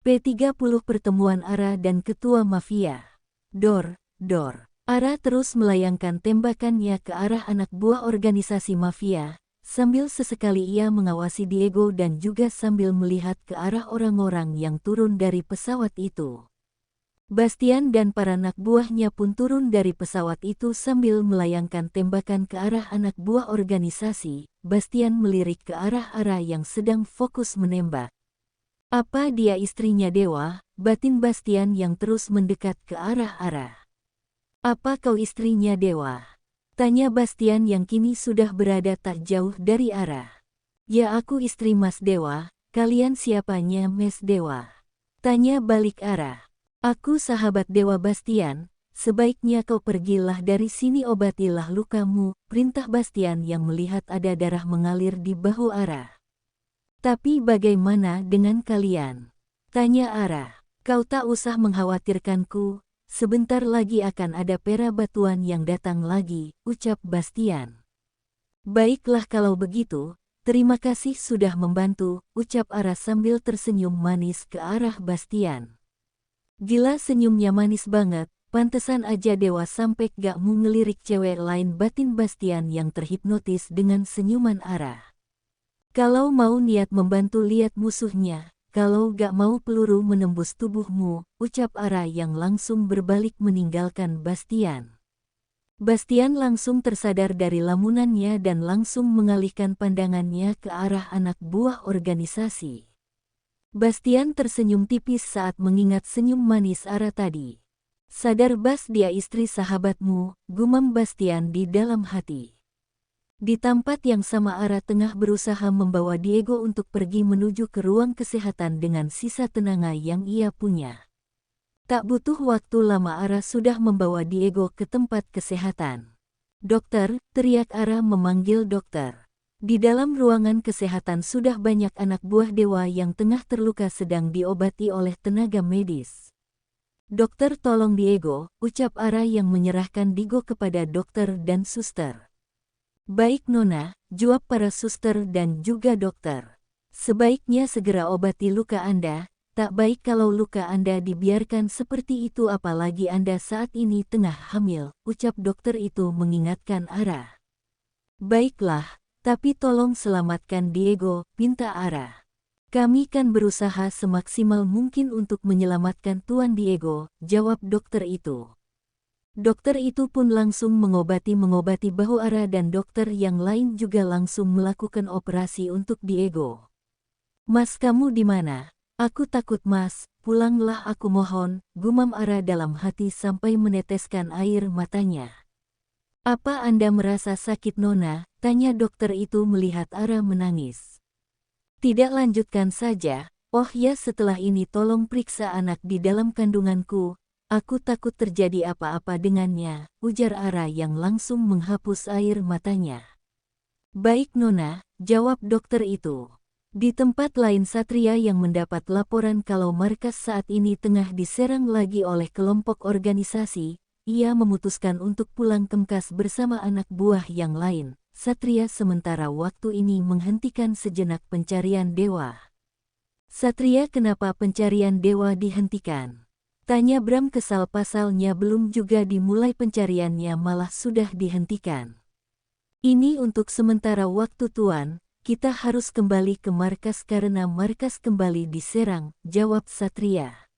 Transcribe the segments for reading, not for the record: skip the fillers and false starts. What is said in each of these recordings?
P30 Pertemuan Ara dan Ketua Mafia. Dor, dor. Ara terus melayangkan tembakannya ke arah anak buah organisasi mafia, sambil sesekali ia mengawasi Diego dan juga sambil melihat ke arah orang-orang yang turun dari pesawat itu. Bastian dan para anak buahnya pun turun dari pesawat itu sambil melayangkan tembakan ke arah anak buah organisasi. Bastian melirik ke arah Ara yang sedang fokus menembak. Apa dia istrinya Dewa? Batin Bastian yang terus mendekat ke arah Ara. Apa kau istrinya Dewa? Tanya Bastian yang kini sudah berada tak jauh dari Ara. Ya aku istri Mas Dewa, kalian siapanya Mes Dewa? Tanya balik Ara. Aku sahabat Dewa Bastian, sebaiknya kau pergilah dari sini obatilah lukamu, perintah Bastian yang melihat ada darah mengalir di bahu Ara. Tapi bagaimana dengan kalian? Tanya Ara. Kau tak usah mengkhawatirkanku. Sebentar lagi akan ada pera batuan yang datang lagi, ucap Bastian. Baiklah kalau begitu, terima kasih sudah membantu, ucap Ara sambil tersenyum manis ke arah Bastian. Gila senyumnya manis banget, pantesan aja Dewa sampai gak mau ngelirik cewek lain, batin Bastian yang terhipnotis dengan senyuman Ara. Kalau mau niat membantu lihat musuhnya. Kalau gak mau peluru menembus tubuhmu, ucap Ara yang langsung berbalik meninggalkan Bastian. Bastian langsung tersadar dari lamunannya dan langsung mengalihkan pandangannya ke arah anak buah organisasi. Bastian tersenyum tipis saat mengingat senyum manis Ara tadi. Sadar Bas, dia istri sahabatmu, gumam Bastian di dalam hati. Di tempat yang sama Ara tengah berusaha membawa Diego untuk pergi menuju ke ruang kesehatan dengan sisa tenaga yang ia punya. Tak butuh waktu lama Ara sudah membawa Diego ke tempat kesehatan. Dokter, teriak Ara memanggil dokter. Di dalam ruangan kesehatan sudah banyak anak buah Dewa yang tengah terluka sedang diobati oleh tenaga medis. Dokter tolong Diego, ucap Ara yang menyerahkan Diego kepada dokter dan suster. Baik Nona, jawab para suster dan juga dokter. Sebaiknya segera obati luka Anda, tak baik kalau luka Anda dibiarkan seperti itu apalagi Anda saat ini tengah hamil, ucap dokter itu mengingatkan Ara. Baiklah, tapi tolong selamatkan Diego, pinta Ara. Kami kan berusaha semaksimal mungkin untuk menyelamatkan Tuan Diego, jawab dokter itu. Dokter itu pun langsung mengobati bahu Ara dan dokter yang lain juga langsung melakukan operasi untuk Diego. Mas kamu di mana? Aku takut Mas, pulanglah aku mohon, gumam Ara dalam hati sampai meneteskan air matanya. Apa Anda merasa sakit Nona? Tanya dokter itu melihat Ara menangis. Tidak, lanjutkan saja. Oh ya, setelah ini tolong periksa anak di dalam kandunganku. Aku takut terjadi apa-apa dengannya, ujar Ara yang langsung menghapus air matanya. Baik Nona, jawab dokter itu. Di tempat lain Satria yang mendapat laporan kalau markas saat ini tengah diserang lagi oleh kelompok organisasi, ia memutuskan untuk pulang ke Mkas bersama anak buah yang lain. Satria sementara waktu ini menghentikan sejenak pencarian Dewa. Satria, kenapa pencarian Dewa dihentikan? Tanya Bram kesal, pasalnya belum juga dimulai pencariannya malah sudah dihentikan. Ini untuk sementara waktu Tuan, kita harus kembali ke markas karena markas kembali diserang, jawab Satria.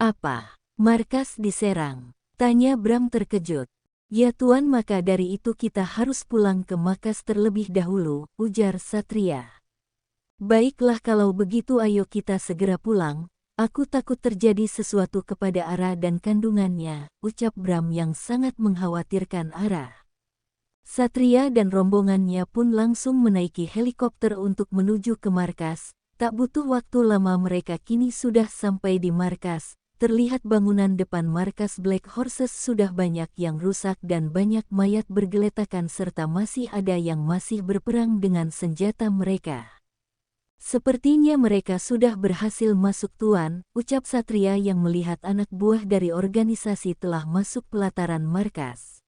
Apa? Markas diserang? Tanya Bram terkejut. Ya Tuan, maka dari itu kita harus pulang ke markas terlebih dahulu, ujar Satria. Baiklah kalau begitu ayo kita segera pulang. Aku takut terjadi sesuatu kepada Ara dan kandungannya, ucap Bram yang sangat mengkhawatirkan Ara. Satria dan rombongannya pun langsung menaiki helikopter untuk menuju ke markas. Tak butuh waktu lama mereka kini sudah sampai di markas. Terlihat bangunan depan markas Black Horses sudah banyak yang rusak dan banyak mayat bergeletakan serta masih ada yang masih berperang dengan senjata mereka. Sepertinya mereka sudah berhasil masuk Tuan, ucap Satria yang melihat anak buah dari organisasi telah masuk pelataran markas.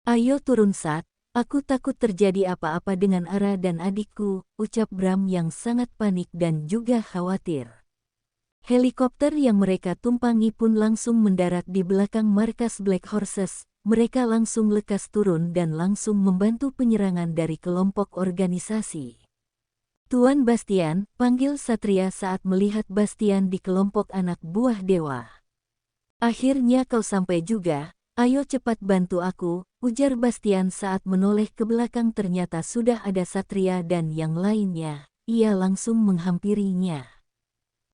Ayo turun Sat, aku takut terjadi apa-apa dengan Ara dan adikku, ucap Bram yang sangat panik dan juga khawatir. Helikopter yang mereka tumpangi pun langsung mendarat di belakang markas Black Horses. Mereka langsung lekas turun dan langsung membantu penyerangan dari kelompok organisasi. Tuan Bastian, panggil Satria saat melihat Bastian di kelompok anak buah dewa. Akhirnya kau sampai juga, ayo cepat bantu aku, ujar Bastian saat menoleh ke belakang. Ternyata sudah ada Satria dan yang lainnya. Ia langsung menghampirinya.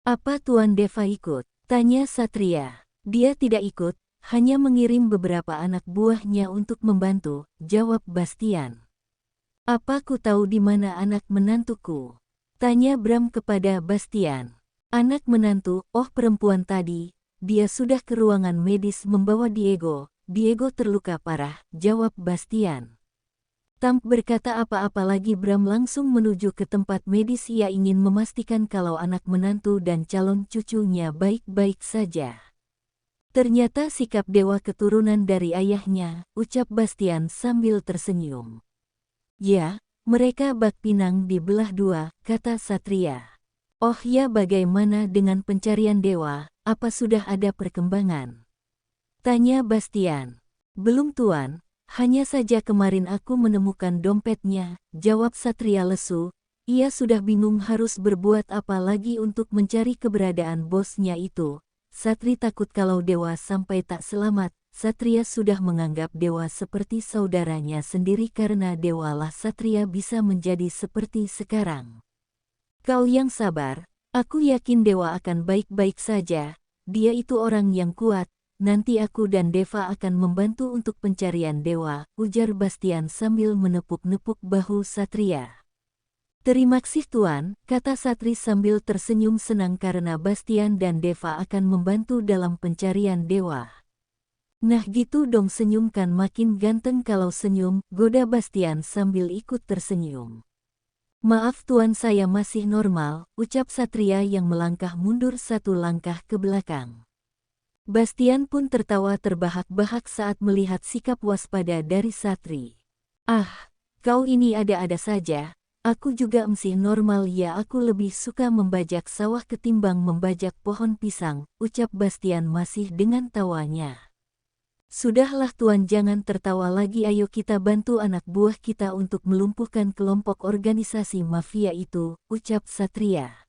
Apa Tuan Deva ikut? Tanya Satria. Dia tidak ikut, hanya mengirim beberapa anak buahnya untuk membantu, jawab Bastian. Apa ku tahu di mana anak menantuku? Tanya Bram kepada Bastian. Anak menantu, oh perempuan tadi, dia sudah ke ruangan medis membawa Diego. Diego terluka parah, jawab Bastian. Tanpa berkata apa-apa lagi Bram langsung menuju ke tempat medis. Ia ingin memastikan kalau anak menantu dan calon cucunya baik-baik saja. Ternyata sikap dewa keturunan dari ayahnya, ucap Bastian sambil tersenyum. Ya, mereka bak pinang dibelah dua, kata Satria. Oh ya, bagaimana dengan pencarian dewa, apa sudah ada perkembangan? Tanya Bastian. Belum Tuan, hanya saja kemarin aku menemukan dompetnya, jawab Satria lesu. Ia sudah bingung harus berbuat apa lagi untuk mencari keberadaan bosnya itu. Satri takut kalau dewa sampai tak selamat. Satria sudah menganggap dewa seperti saudaranya sendiri karena dewalah Satria bisa menjadi seperti sekarang. Kau yang sabar, aku yakin dewa akan baik-baik saja. Dia itu orang yang kuat, nanti aku dan Deva akan membantu untuk pencarian dewa, ujar Bastian sambil menepuk-nepuk bahu Satria. Terima kasih Tuan, kata Satri sambil tersenyum senang karena Bastian dan Deva akan membantu dalam pencarian dewa. Nah gitu dong, senyumkan makin ganteng kalau senyum, goda Bastian sambil ikut tersenyum. Maaf Tuan, saya masih normal, ucap Satria yang melangkah mundur satu langkah ke belakang. Bastian pun tertawa terbahak-bahak saat melihat sikap waspada dari Satri. Ah, kau ini ada-ada saja. Aku juga masih normal ya, aku lebih suka membajak sawah ketimbang membajak pohon pisang, ucap Bastian masih dengan tawanya. Sudahlah Tuan, jangan tertawa lagi, ayo kita bantu anak buah kita untuk melumpuhkan kelompok organisasi mafia itu, ucap Satria.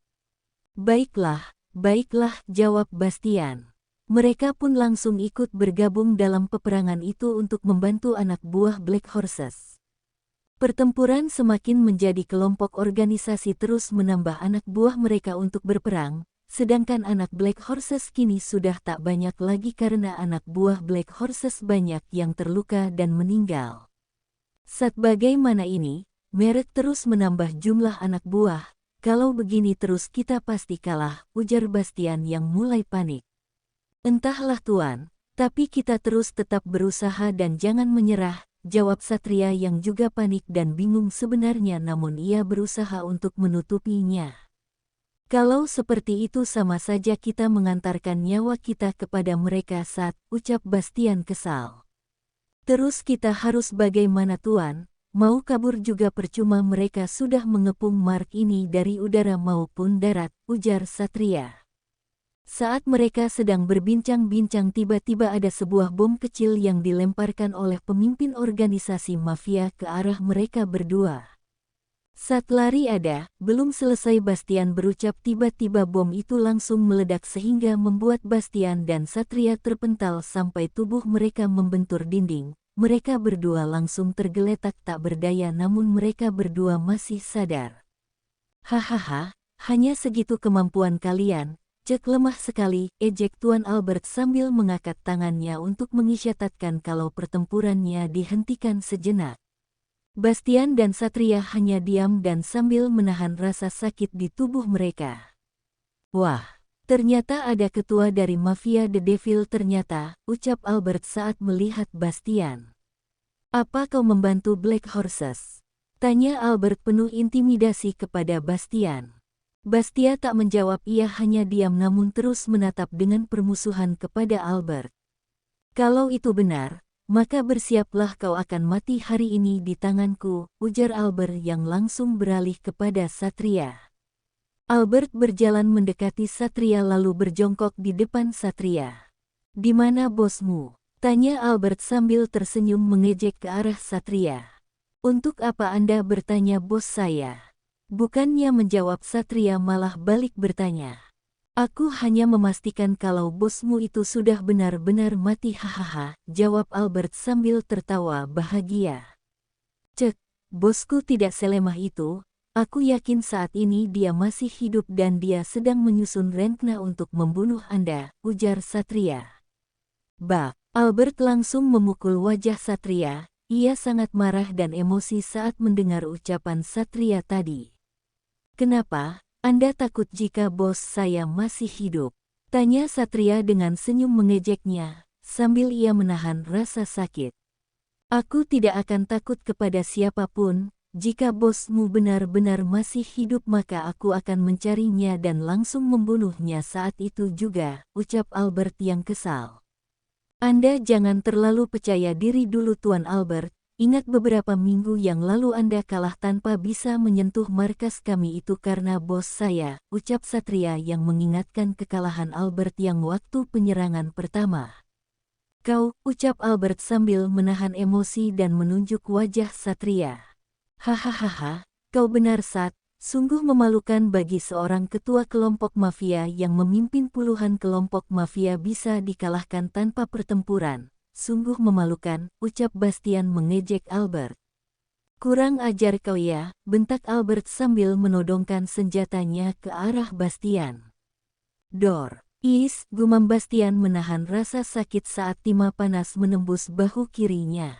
Baiklah, baiklah, jawab Bastian. Mereka pun langsung ikut bergabung dalam peperangan itu untuk membantu anak buah Black Horses. Pertempuran semakin menjadi, kelompok organisasi terus menambah anak buah mereka untuk berperang, sedangkan anak Black Horses kini sudah tak banyak lagi karena anak buah Black Horses banyak yang terluka dan meninggal. Saat bagaimana ini, merek terus menambah jumlah anak buah, kalau begini terus kita pasti kalah, ujar Bastian yang mulai panik. Entahlah Tuan, tapi kita terus tetap berusaha dan jangan menyerah, jawab Satria yang juga panik dan bingung sebenarnya, namun ia berusaha untuk menutupinya. Kalau seperti itu sama saja kita mengantarkan nyawa kita kepada mereka saat, ucap Bastian kesal. Terus kita harus bagaimana Tuan? Mau kabur juga percuma, mereka sudah mengepung mark ini dari udara maupun darat, ujar Satria. Saat mereka sedang berbincang-bincang tiba-tiba ada sebuah bom kecil yang dilemparkan oleh pemimpin organisasi mafia ke arah mereka berdua. Saat lari belum selesai Bastian berucap tiba-tiba bom itu langsung meledak sehingga membuat Bastian dan Satria terpental sampai tubuh mereka membentur dinding. Mereka berdua langsung tergeletak tak berdaya, namun mereka berdua masih sadar. Hahaha, hanya segitu kemampuan kalian. Cek lemah sekali, ejek Tuan Albert sambil mengangkat tangannya untuk mengisyaratkan kalau pertempurannya dihentikan sejenak. Bastian dan Satria hanya diam dan sambil menahan rasa sakit di tubuh mereka. Wah, ternyata ada ketua dari mafia The Devil ternyata, ucap Albert saat melihat Bastian. Apa kau membantu Black Horses? Tanya Albert penuh intimidasi kepada Bastian. Bastian tak menjawab, ia hanya diam namun terus menatap dengan permusuhan kepada Albert. Kalau itu benar, maka bersiaplah kau akan mati hari ini di tanganku, ujar Albert yang langsung beralih kepada Satria. Albert berjalan mendekati Satria lalu berjongkok di depan Satria. "Di mana bosmu?" tanya Albert sambil tersenyum mengejek ke arah Satria. "Untuk apa Anda bertanya bos saya?" Bukannya menjawab, Satria malah balik bertanya. "Aku hanya memastikan kalau bosmu itu sudah benar-benar mati." "Hahaha," jawab Albert sambil tertawa bahagia. "Cek, bosku tidak selemah itu. Aku yakin saat ini dia masih hidup dan dia sedang menyusun rencana untuk membunuh Anda," ujar Satria. Bak, Albert langsung memukul wajah Satria. Ia sangat marah dan emosi saat mendengar ucapan Satria tadi. "Kenapa? Anda takut jika bos saya masih hidup?" tanya Satria dengan senyum mengejeknya, sambil ia menahan rasa sakit. "Aku tidak akan takut kepada siapapun. Jika bosmu benar-benar masih hidup maka aku akan mencarinya dan langsung membunuhnya saat itu juga," ucap Albert yang kesal. "Anda jangan terlalu percaya diri dulu Tuan Albert. Ingat beberapa minggu yang lalu Anda kalah tanpa bisa menyentuh markas kami itu karena bos saya," ucap Satria yang mengingatkan kekalahan Albert yang waktu penyerangan pertama. "Kau," ucap Albert sambil menahan emosi dan menunjuk wajah Satria. "Hahaha, kau benar Sat, sungguh memalukan bagi seorang ketua kelompok mafia yang memimpin puluhan kelompok mafia bisa dikalahkan tanpa pertempuran. Sungguh memalukan," ucap Bastian mengejek Albert. "Kurang ajar kau ya," bentak Albert sambil menodongkan senjatanya ke arah Bastian. "Dor, is," gumam Bastian menahan rasa sakit saat timah panas menembus bahu kirinya.